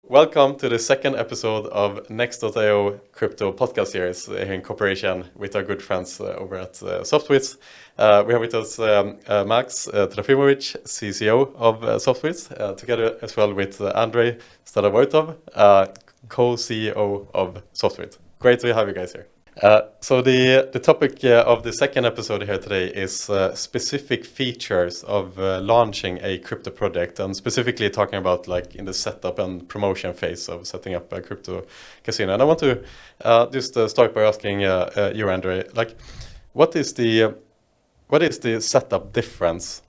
Welcome to the second episode of Next.io crypto podcast series here in cooperation with our good friends over at SOFTSWISS. We have with us Max Trafimovich, CCO of SOFTSWISS, together as well with Andrey Starovoitov, co-CEO of SOFTSWISS. Great to have you guys here. So the topic of the second episode here today is specific features of launching a crypto project, and specifically talking about like in the setup and promotion phase of setting up a crypto casino. And I want to just start by asking you, Andrey, like what is the setup difference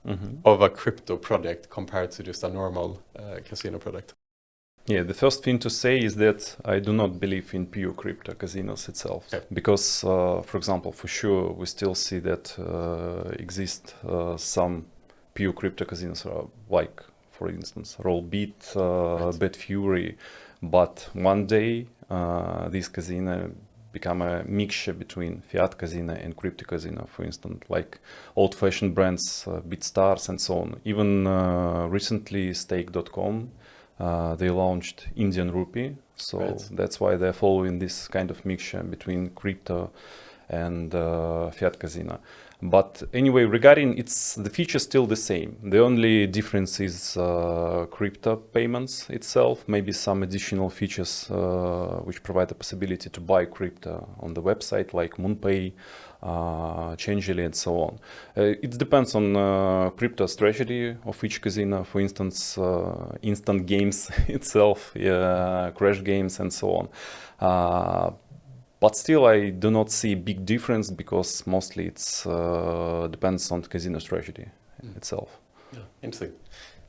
of a crypto project compared to just a normal casino project? Yeah, the first thing to say is that I do not believe in pure crypto casinos itself. Okay. Because, for example, for sure, we still see that exist some pure crypto casinos, like, for instance, Rollbit, Betfury. But one day, this casino become a mixture between fiat casino and crypto casino, for instance, like old-fashioned brands, BitStars and so on. Even recently, Stake.com, they launched Indian rupee, so that's why they're following this kind of mixture between crypto and fiat casino. But anyway, regarding the feature still the same. The only difference is crypto payments itself, maybe some additional features which provide the possibility to buy crypto on the website, like MoonPay, Changely, and so on. It depends on crypto strategy of each casino. For instance, instant games itself, crash games, and so on. But still, I do not see a big difference because mostly it's depends on the casino strategy itself. Yeah, interesting.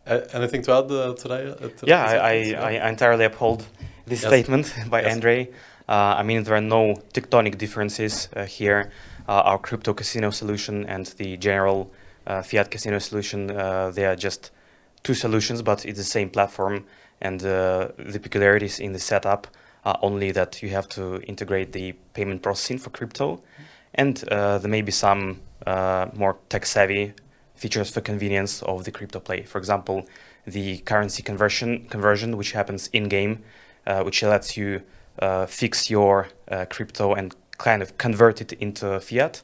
Anything to add today? I entirely uphold this statement by Andrey. I mean, there are no tectonic differences here. Our crypto casino solution and the general fiat casino solution, they are just two solutions, but it's the same platform. And the peculiarities in the setup are only that you have to integrate the payment processing for crypto. And there may be some more tech-savvy features for convenience of the crypto play. For example, the currency conversion which happens in-game, which lets you fix your crypto and kind of convert it into fiat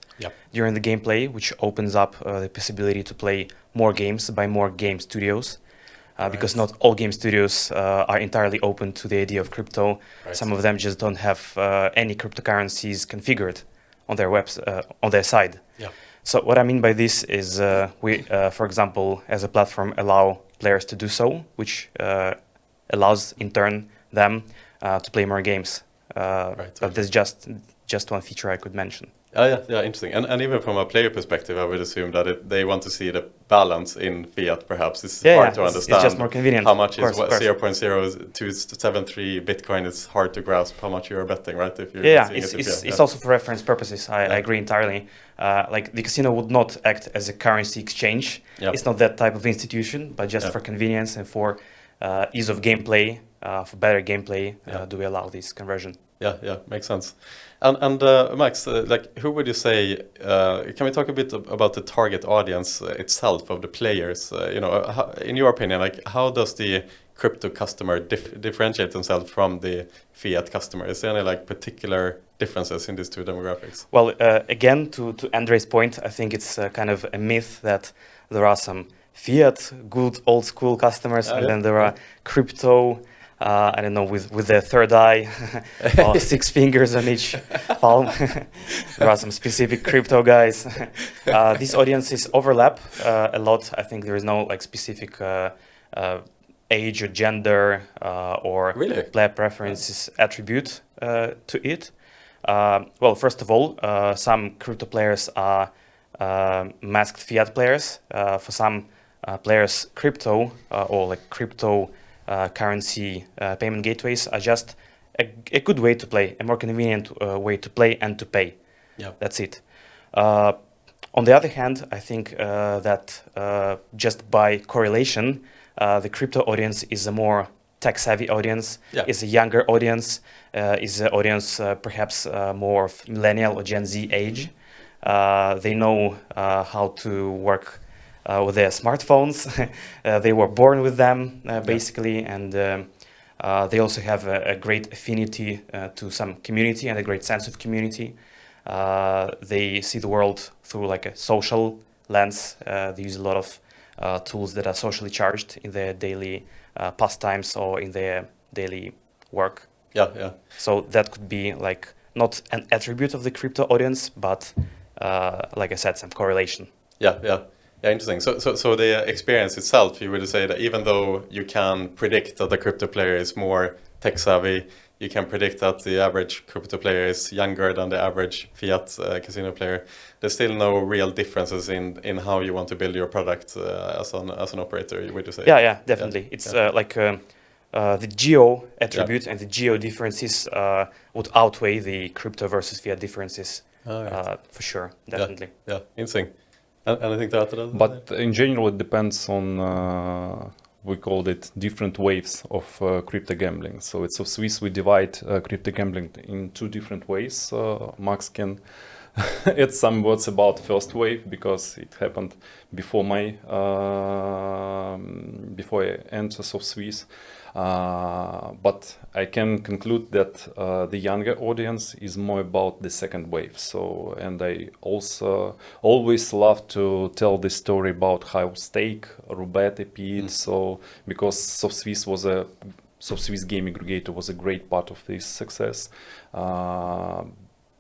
during the gameplay, which opens up the possibility to play more games by more game studios. Because not all game studios are entirely open to the idea of crypto. Some of them just don't have any cryptocurrencies configured on their on their side. So what I mean by this is we, for example, as a platform, allow players to do so, which allows in turn them to play more games. But there's just one feature I could mention. Interesting. And even from a player perspective, I would assume that they want to see the balance in fiat. Perhaps it's hard to understand. It's just more convenient. How much is 0.0273 Bitcoin? It's hard to grasp how much you're betting, right? If you're it's also for reference purposes. I agree entirely. Like the casino would not act as a currency exchange. It's not that type of institution, but just for convenience and for ease of gameplay, for better gameplay, do we allow this conversion? Yeah, makes sense. And Max, like, who would you say? Can we talk a bit about the target audience itself of the players? In your opinion, like, how does the crypto customer differentiate themselves from the fiat customer? Is there any like particular differences in these two demographics? Well, again, to Andrey's point, I think it's kind of a myth that there are some fiat, good old school customers, and then there are crypto. I don't know, with their third eye or 6 fingers on each palm. There are some specific crypto guys. These audiences overlap a lot. I think there is no like specific age or gender or player preferences attribute to it. Well, first of all, some crypto players are masked fiat players. For some players, crypto or like crypto currency payment gateways are just a good way to play, a more convenient way to play and to pay. That's it. On the other hand, I think that just by correlation, the crypto audience is a more tech-savvy audience, is a younger audience, is an audience perhaps more of millennial or Gen Z age. They know how to work with their smartphones. They were born with them, basically, and They also have a great affinity to some community and a great sense of community. They see the world through like a social lens. They use a lot of tools that are socially charged in their daily pastimes or in their daily work. Yeah. So that could be like not an attribute of the crypto audience, but like I said, some correlation. Yeah, interesting. So the experience itself, you would say that even though you can predict that the crypto player is more tech savvy, you can predict that the average crypto player is younger than the average fiat casino player, there's still no real differences in how you want to build your product as an operator, would you say? Yeah, definitely. It's like the geo attribute and the geo differences would outweigh the crypto versus fiat differences. Right. For sure, definitely. Yeah, interesting. Anything to add to that? But in general, it depends on, we called it different waves of crypto gambling. So it's SOFTSWISS, we divide crypto gambling in two different ways. Max can add some words about first wave because it happened before before I entered SOFTSWISS. But I can conclude that the younger audience is more about the second wave. So, and I also always love to tell this story about high stake, roulette appeared. So, because SOFTSWISS game aggregator was a great part of this success.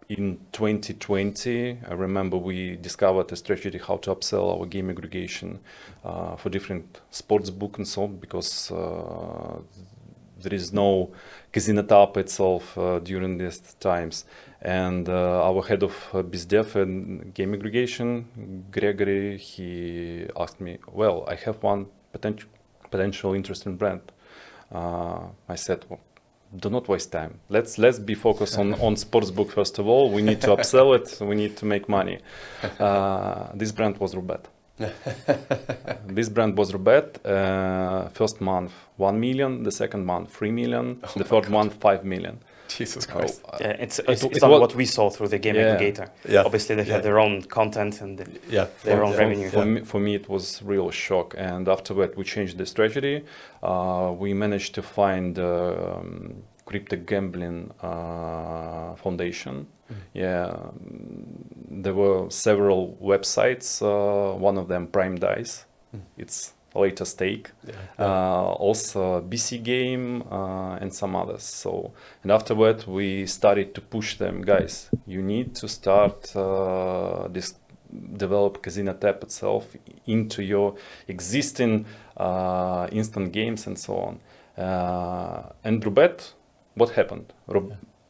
In 2020, I remember we discovered a strategy how to upsell our game aggregation for different sports book and so on, because there is no casino tab itself during these times. And our head of BizDev and game aggregation, Gregory, he asked me, well, I have one potential interesting brand. I said, well, do not waste time. Let's be focused on sportsbook first of all. We need to upsell it. We need to make money. This brand was Roulette. This brand was Roulette. First month 1 million. The second month 3 million. The third month 5 million. Jesus Christ. It's not what we saw through the game aggregator. Yeah. Obviously, they have their own content and their own revenue. For me, it was real shock. And after that, we changed the strategy. We managed to find crypto gambling foundation. There were several websites. One of them, Prime Dice. It's later stake, also BC Game and some others. So, and afterward we started to push them, guys, you need to start develop Casino Tap itself into your existing instant games and so on. And Roulette, what happened?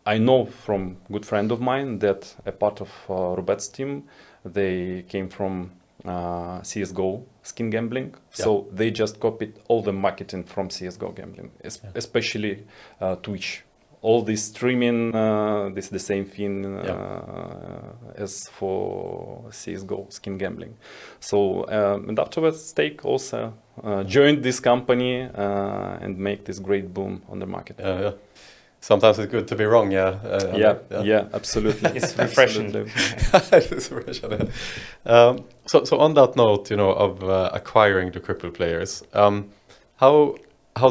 I know from good friend of mine that a part of Roulette's team, they came from CSGO skin gambling, so they just copied all the marketing from CSGO gambling, especially Twitch. All this streaming, this is the same thing as for CSGO skin gambling. So and afterwards, Stake also joined this company and make this great boom on the market. Sometimes it's good to be wrong, absolutely. It's refreshing. It's refreshing. So on that note, of acquiring the crypto players, how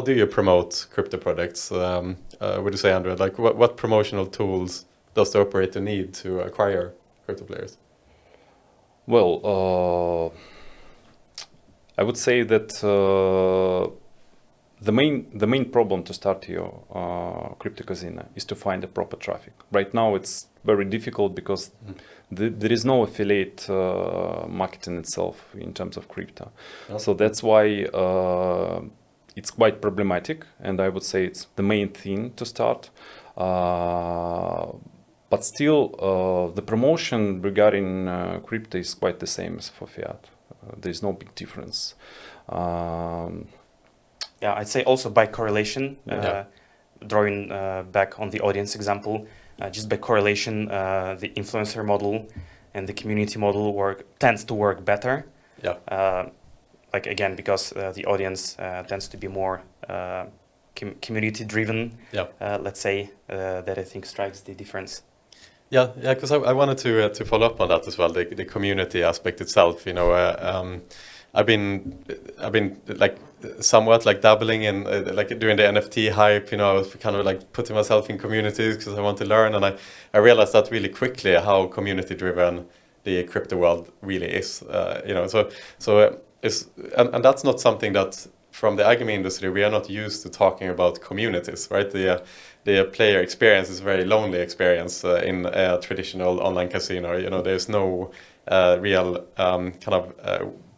do you promote crypto products? Would you say, Andrey, like what promotional tools does the operator need to acquire crypto players? Well, I would say that the main problem to start your crypto casino is to find the proper traffic. Right now, it's very difficult because there is no affiliate marketing itself in terms of crypto. So that's why it's quite problematic, and I would say it's the main thing to start. But still, the promotion regarding crypto is quite the same as for fiat. There is no big difference. I'd say also by correlation, drawing back on the audience example, just by correlation, the influencer model and the community model tends to work better. Like again, because the audience tends to be more community driven, let's say, that I think strikes the difference. Because I wanted to follow up on that as well, the community aspect itself. I've been like somewhat like dabbling in like during the NFT hype. You know, I was kind of like putting myself in communities because I want to learn, and I realized that really quickly how community driven the crypto world really is. You know, so it's and that's not something that from the iGaming industry we are not used to talking about communities, right? The player experience is a very lonely experience in a traditional online casino. You know, there's no real kind of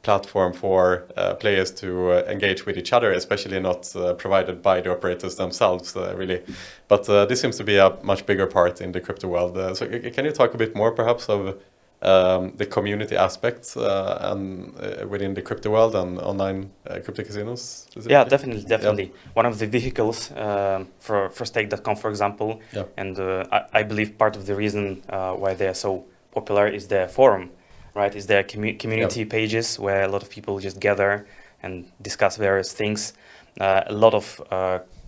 platform for players to engage with each other, especially not provided by the operators themselves, really. But this seems to be a much bigger part in the crypto world. So can you talk a bit more, perhaps, of the community aspects within the crypto world and online crypto casinos? Yeah, definitely. Yeah. One of the vehicles for stake.com, for example, Yeah. and I believe part of the reason why they are so popular is their forum, right? Is their community pages where a lot of people just gather and discuss various things. A lot of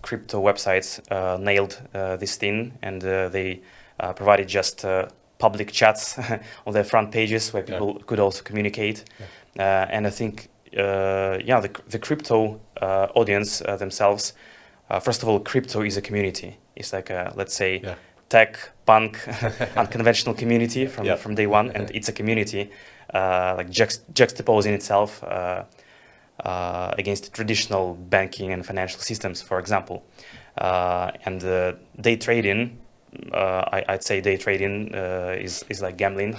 crypto websites nailed this thing, and they provided just public chats on their front pages where people could also communicate. And I think, the crypto audience themselves, first of all, crypto is a community. It's like a, let's say, tech, punk, unconventional community from day one, and it's a community like juxtaposing itself against traditional banking and financial systems, for example. And day trading, I'd say day trading is like gambling,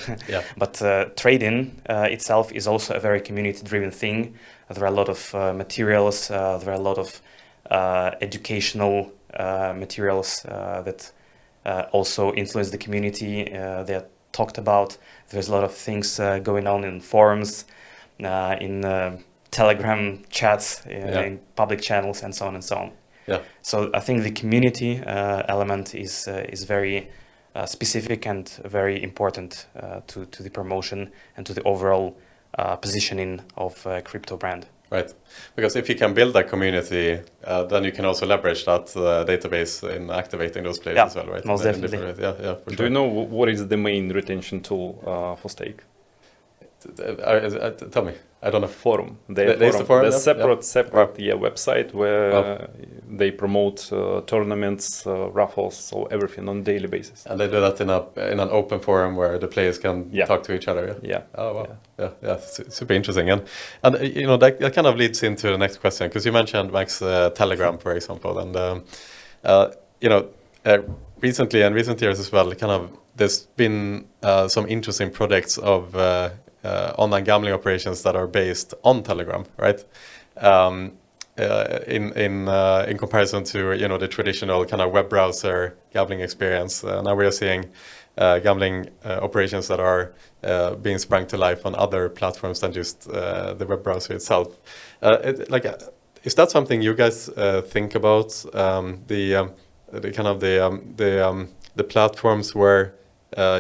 but trading itself is also a very community-driven thing. There are a lot of materials, there are a lot of educational materials that also influence the community. They're talked about. There's a lot of things going on in forums, in Telegram chats, in public channels, and so on and so on. Yeah. So I think the community element is very specific and very important to the promotion and to the overall positioning of a crypto brand. Right, because if you can build that community, then you can also leverage that database in activating those players as well, right? Most definitely. Yeah, for sure. Do you know what is the main retention tool for stake? Tell me. I don't know. Forum. There's the forum. There's separate website where they promote tournaments, raffles, so everything on a daily basis. And they do that in an open forum where the players can talk to each other. Yeah. Oh wow. Yeah. Super interesting. And you know that kind of leads into the next question, because you mentioned, Max, Telegram, for example, and you know, recently and recent years as well, kind of there's been some interesting projects of online gambling operations that are based on Telegram, right? In comparison to, you know, the traditional kind of web browser gambling experience, now we are seeing gambling operations that are being sprung to life on other platforms than just the web browser itself. Is that something you guys think about? The platforms where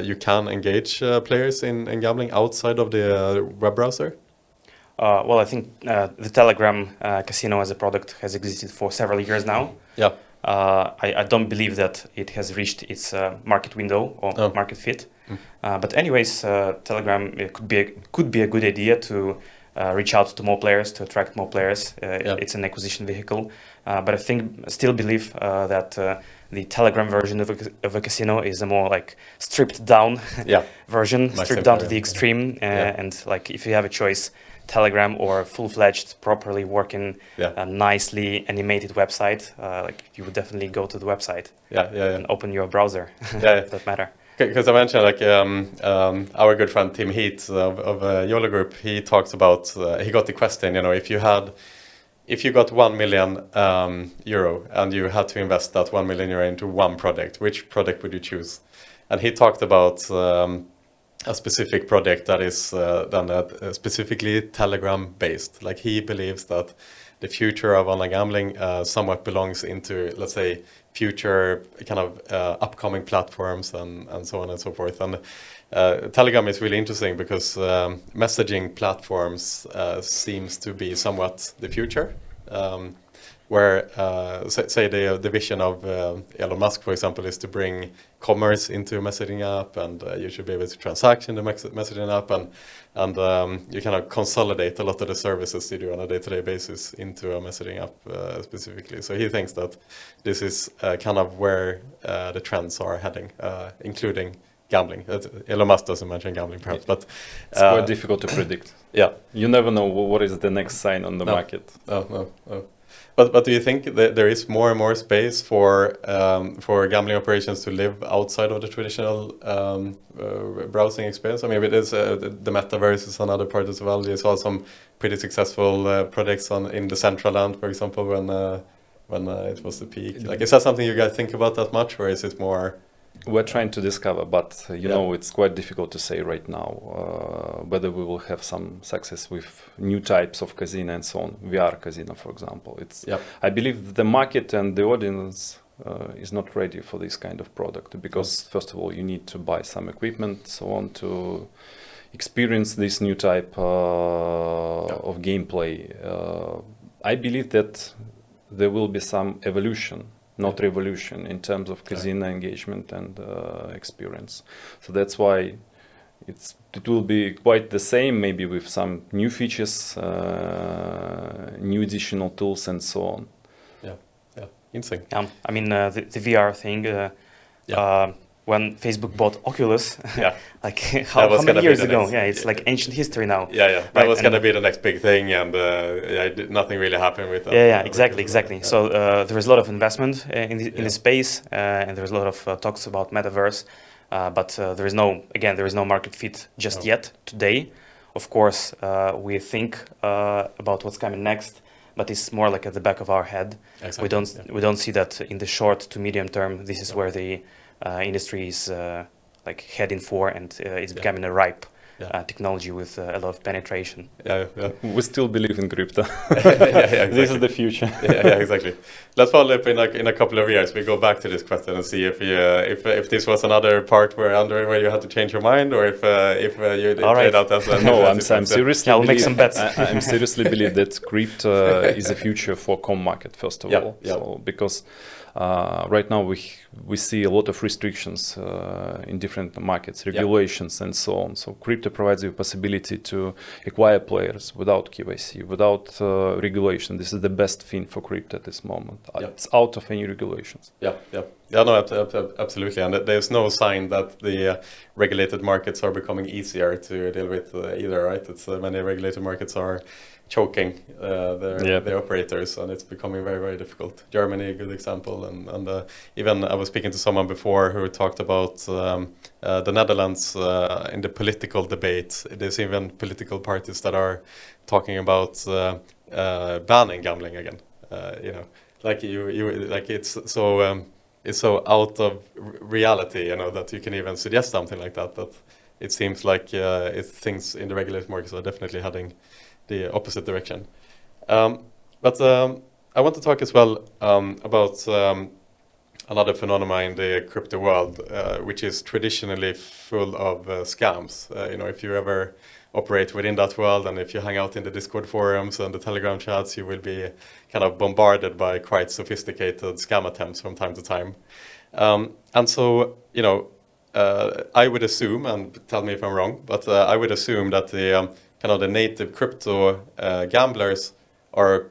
you can engage players in gambling outside of the web browser? Well, I think the Telegram casino as a product has existed for several years now. Yeah. I don't believe that it has reached its market window or market fit. But anyways, Telegram could be a good idea to reach out to more players, to attract more players. It's an acquisition vehicle. But I still believe that the Telegram version of a casino is a more like stripped down version, stripped down to the extreme. And like if you have a choice, Telegram or a full-fledged, properly working, nicely animated website, like you would definitely go to the website and open your browser. For that matter. Because I mentioned, like, our good friend Tim Heath of YOLO Group, he talks about, he got the question, you know, if you got 1 million euro and you had to invest that 1 million euro into one project, which project would you choose? And he talked about a specific project that is specifically Telegram based. Like, he believes that the future of online gambling somewhat belongs into, let's say, future kind of upcoming platforms and so on and so forth. And Telegram is really interesting because messaging platforms seems to be somewhat the future. where say the vision of Elon Musk, for example, is to bring commerce into a messaging app, and you should be able to transact in the messaging app, and you kind of consolidate a lot of the services you do on a day-to-day basis into a messaging app specifically. So he thinks that this is kind of where the trends are heading, including gambling. Elon Musk doesn't mention gambling, perhaps, but it's quite difficult to predict. Yeah, you never know what is the next sign on the market. No. But do you think that there is more and more space for gambling operations to live outside of the traditional browsing experience? I mean, it is the metaverse is another part as well. You saw some pretty successful projects in the Central Land, for example, when it was the peak. Like, is that something you guys think about that much, or is it more? We're trying to discover, but you know, it's quite difficult to say right now whether we will have some success with new types of casino and so on. VR casino, for example. I believe the market and the audience is not ready for this kind of product, because first of all, you need to buy some equipment, so on, to experience this new type of gameplay. I believe that there will be some evolution, not revolution, in terms of casino engagement and experience. So that's why it will be quite the same, maybe with some new features, new additional tools, and so on. Yeah, interesting. I mean, the VR thing. When Facebook bought Oculus, like how many years ago? It's like ancient history now. That was going to be the next big thing, and nothing really happened with that. Exactly. So there is a lot of investment in the space, and there is a lot of talks about metaverse, but there is no market fit just yet today. Of course, we think about what's coming next, but it's more like at the back of our head. Exactly. We don't see that in the short to medium term. This is where the industry is like heading for, and it's becoming a ripe technology with a lot of penetration. We still believe in crypto. Exactly. This is the future. Exactly. Let's follow up in a couple of years. We go back to this question and see if this was another part where you had to change your mind, or if you played out as a... No, I'm seriously. I'll make some bets. I'm seriously believe that crypto is the future for com market, first of all. So, because right now we see a lot of restrictions in different markets, regulations, and so on. So crypto provides you a possibility to acquire players without KYC, without regulation. This is the best thing for crypto at this moment. It's out of any regulations. Absolutely. And there's no sign that the regulated markets are becoming easier to deal with either, right? It's many regulated markets are choking their operators, and it's becoming very, very difficult. Germany, a good example, and even I was speaking to someone before who talked about the Netherlands in the political debate. There's even political parties that are talking about banning gambling again. It's so out of reality, that you can even suggest something like that. That it seems like things in the regulated markets are definitely heading the opposite direction. But I want to talk as well about another phenomenon in the crypto world, which is traditionally full of scams. If you ever operate within that world, and if you hang out in the Discord forums and the Telegram chats, you will be kind of bombarded by quite sophisticated scam attempts from time to time. And so, I would assume, and tell me if I'm wrong, but I would assume that the native crypto gamblers are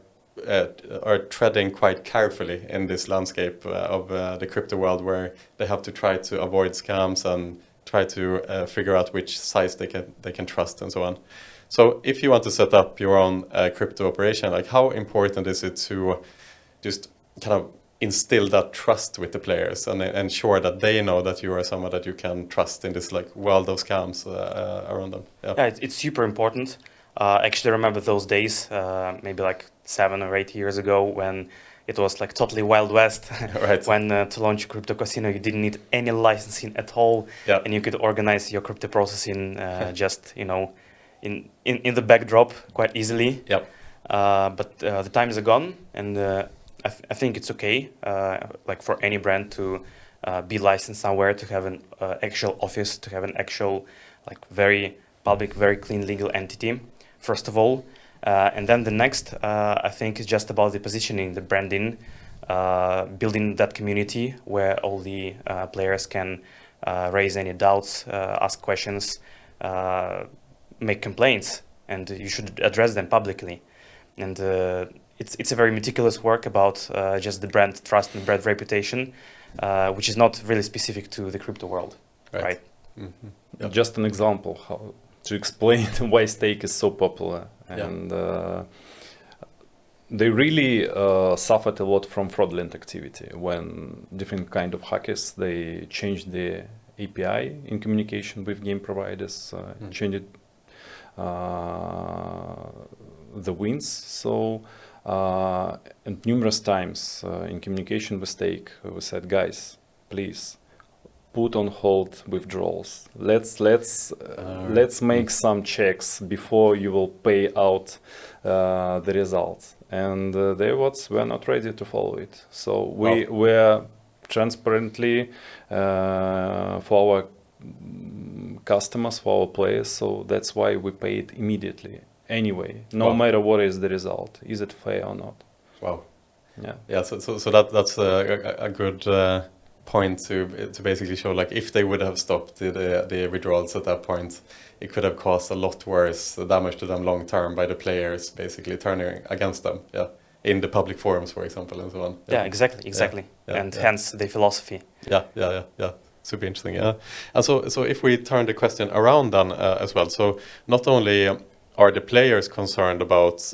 treading quite carefully in this landscape of the crypto world, where they have to try to avoid scams and try to figure out which sites they can trust and so on. So if you want to set up your own crypto operation, like, how important is it to just kind of instill that trust with the players and ensure that they know that you are someone that you can trust in this like world of scams around them? It's super important. Actually, I remember those days, maybe like 7 or 8 years ago, when it was like totally Wild West. Right. When to launch a crypto casino, you didn't need any licensing at all, and you could organize your crypto processing just in the backdrop quite easily. But the times are gone, and I think it's okay, like for any brand to be licensed somewhere, to have an actual office, to have an actual like very public, very clean legal entity. First of all, And then the next, I think, is just about the positioning, the branding, building that community where all the players can raise any doubts, ask questions, make complaints, and you should address them publicly. And it's a very meticulous work about just the brand trust and brand reputation, which is not really specific to the crypto world, right? Mm-hmm. Yep. Just an example how to explain why stake is so popular, and they really suffered a lot from fraudulent activity when different kind of hackers, they changed the API in communication with game providers, changed the wins. So and numerous times in communication with stake, we said, guys, please put on hold withdrawals. Let's make some checks before you will pay out the results. And they were not ready to follow it. So we were transparently for our customers, for our players. So that's why we paid immediately. Anyway, no matter what is the result, is it fair or not? Wow. Yeah. Yeah. So that's a good point to basically show, like, if they would have stopped the withdrawals at that point, it could have caused a lot worse damage to them long term by the players basically turning against them. Yeah. In the public forums, for example, and so on. Yeah, exactly. And hence the philosophy. Yeah. Super interesting. Yeah. And so if we turn the question around then as well, so not only are the players concerned about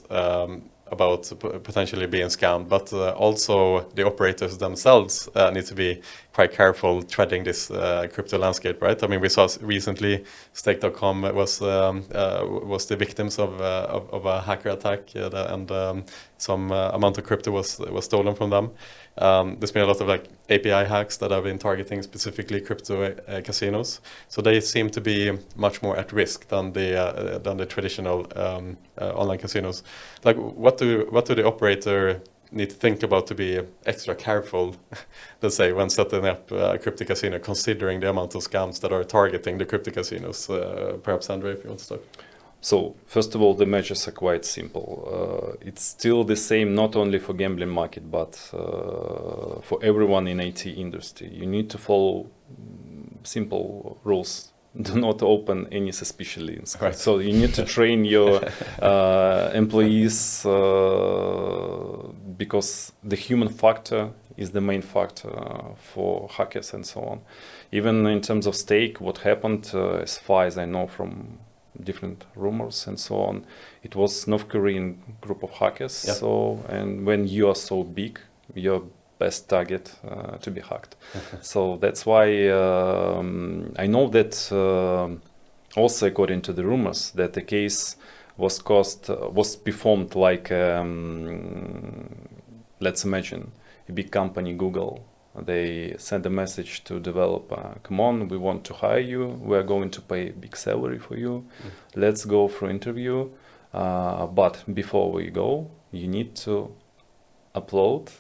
potentially being scammed, but also the operators themselves need to be quite careful treading this crypto landscape, right? I mean, we saw recently Stake.com was the victims of a hacker attack, and some amount of crypto was stolen from them. There's been a lot of like API hacks that have been targeting specifically crypto casinos, so they seem to be much more at risk than the traditional online casinos. Like, what do the operator need to think about to be extra careful, let's say, when setting up a crypto casino, considering the amount of scams that are targeting the crypto casinos? Perhaps Andrey, if you want to start. So first of all, the measures are quite simple. It's still the same, not only for gambling market, but for everyone in IT industry. You need to follow simple rules. Do not open any suspicious links. Right. So you need to train your employees because the human factor is the main factor for hackers and so on. Even in terms of stake, what happened, as far as I know from different rumors and so on, it was North Korean group of hackers. Yeah. So, and when you are so big, you're best target to be hacked. So that's why I know that also according to the rumors that the case was performed like let's imagine a big company, Google. They send a message to developer, come on, we want to hire you, we're going to pay a big salary for you, let's go for interview, but before we go, you need to upload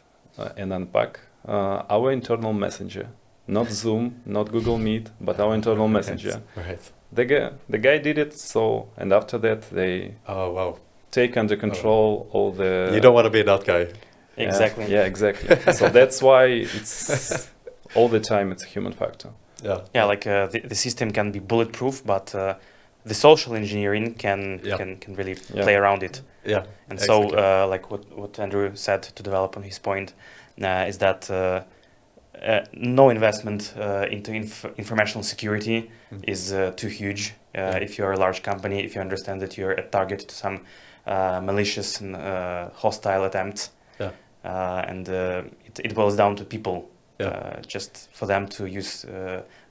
and unpack our internal messenger, not Zoom, not Google Meet, but our internal messenger. Right. The guy did it, so, and after that they take under control all the... You don't want to be that guy. Exactly. Yeah, exactly. So that's why it's all the time it's a human factor. Yeah, like the system can be bulletproof, but the social engineering can really play around it. Yeah. And exactly. so like what Andrew said, to develop on his point, is that no investment into informational security is too huge. If you're a large company, if you understand that you're a target to some malicious and hostile attempts. And it boils down to people, just for them to use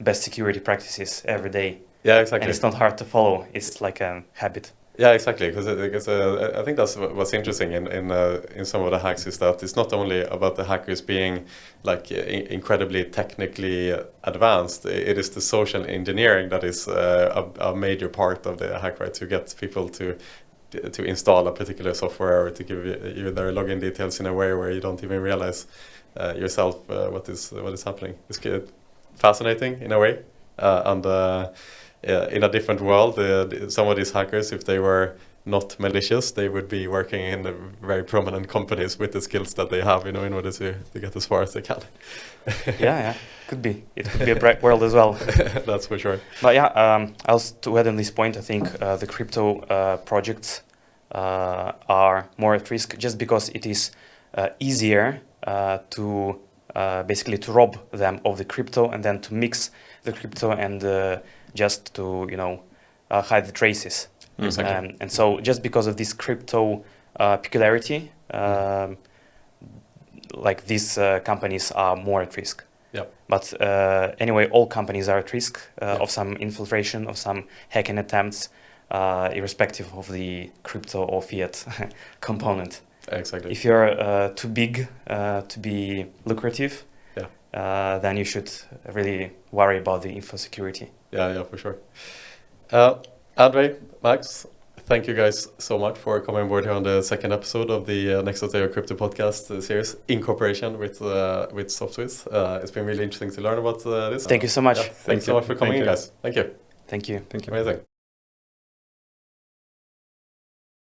best security practices every day. Yeah, exactly. And it's not hard to follow. It's like a habit. Yeah, exactly. Because I think that's what's interesting in some of the hacks is that it's not only about the hackers being like incredibly technically advanced. It is the social engineering that is a major part of the hack, right? To get people to install a particular software or to give you their login details in a way where you don't even realize yourself what is happening. It's fascinating in a way, and in a different world, some of these hackers, if they were not malicious, they would be working in very prominent companies with the skills that they have, in order to get as far as they can. Yeah, could be. It could be a bright world as well. That's for sure. But yeah, also to add on this point, I think the crypto projects are more at risk just because it is easier to basically to rob them of the crypto and then to mix the crypto and just to hide the traces. Exactly. And so just because of this crypto peculiarity, like these companies are more at risk. Yeah. But anyway, all companies are at risk of some infiltration, of some hacking attempts, irrespective of the crypto or fiat component. Exactly. If you're too big to be lucrative, then you should really worry about the info security. Yeah, for sure. Andrey, Max, thank you guys so much for coming on board here on the second episode of the Next.io Crypto Podcast series in cooperation with SOFTSWISS. It's been really interesting to learn about this. Thank you so much. Thanks so much for coming in, guys. Thank you. Thank you. Amazing.